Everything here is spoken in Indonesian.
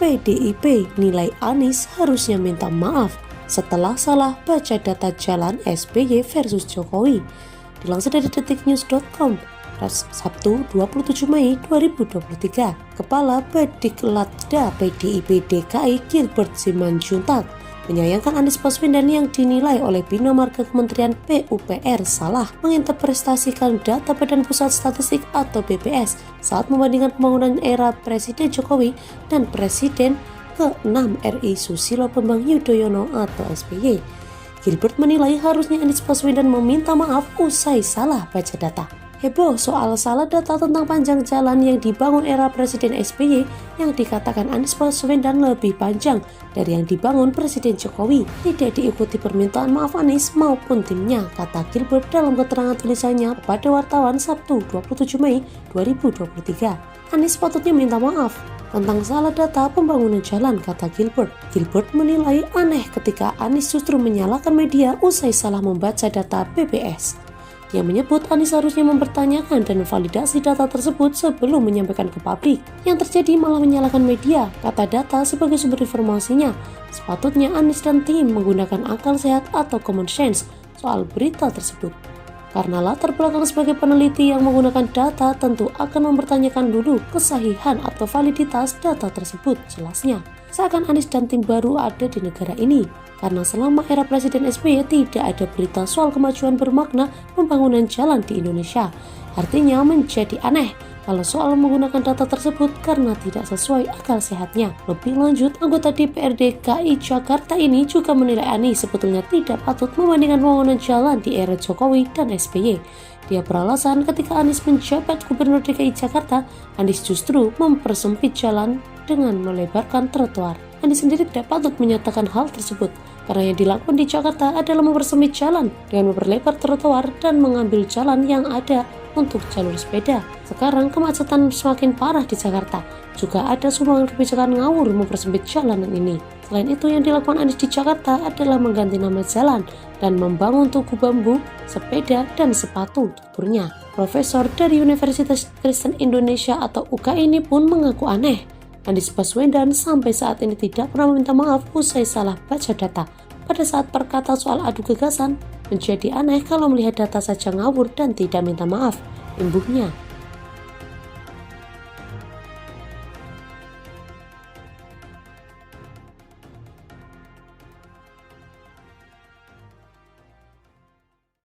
PDIP nilai Anies harusnya minta maaf setelah salah baca data jalan SBY versus Jokowi. Dilansir dari detiknews.com, Sabtu 27 Mei 2023, Kepala Badiklatda PDIP DKI Gilbert Simanjuntak menyayangkan Anies Baswedan yang dinilai oleh Bina Marga Kementerian PUPR salah menginterpretasikan data Badan Pusat Statistik atau BPS saat membandingkan pembangunan era Presiden Jokowi dan Presiden ke-6 RI Susilo Bambang Yudhoyono atau SBY. Gilbert menilai harusnya Anies Baswedan meminta maaf usai salah baca data. Heboh soal salah data tentang panjang jalan yang dibangun era Presiden SBY yang dikatakan Anies Baswedan lebih panjang dari yang dibangun Presiden Jokowi. Tidak diikuti permintaan maaf Anies maupun timnya, kata Gilbert dalam keterangan tulisannya pada wartawan Sabtu 27 Mei 2023. Anies patutnya minta maaf tentang salah data pembangunan jalan, kata Gilbert. Gilbert menilai aneh ketika Anies justru menyalahkan media usai salah membaca data BPS. Dia menyebut Anies harusnya mempertanyakan dan memvalidasi data tersebut sebelum menyampaikan ke publik. Yang terjadi malah menyalahkan media, kata data sebagai sumber informasinya. Sepatutnya Anies dan tim menggunakan akal sehat atau common sense soal berita tersebut. Karena latar belakang sebagai peneliti yang menggunakan data tentu akan mempertanyakan dulu kesahihan atau validitas data tersebut, jelasnya. Seakan Anies dan tim baru ada di negara ini, karena selama era Presiden SBY tidak ada berita soal kemajuan bermakna pembangunan jalan di Indonesia. Artinya menjadi aneh kalau soal menggunakan data tersebut karena tidak sesuai akal sehatnya. Lebih lanjut, anggota DPRD DKI Jakarta ini juga menilai Anies sebetulnya tidak patut membandingkan pembangunan jalan di era Jokowi dan SBY. Dia beralasan ketika Anies menjabat Gubernur DKI Jakarta, Anies justru mempersempit jalan dengan melebarkan trotoar. Anies sendiri tidak patut menyatakan hal tersebut karena yang dilakukan di Jakarta adalah mempersempit jalan dengan memperlebar trotoar dan mengambil jalan yang ada untuk jalur sepeda. Sekarang kemacetan semakin parah di Jakarta. Juga ada sumbangan kebijakan ngawur mempersempit jalanan ini. Selain itu, yang dilakukan Anies di Jakarta adalah mengganti nama jalan dan membangun tugu bambu, sepeda, dan sepatu tuburnya. Profesor dari Universitas Kristen Indonesia atau UKI ini pun mengaku aneh. Anies Baswedan sampai saat ini tidak pernah meminta maaf usai salah baca data. Pada saat berkata soal adu gagasan, menjadi aneh kalau melihat data saja ngawur dan tidak minta maaf, imbuhnya.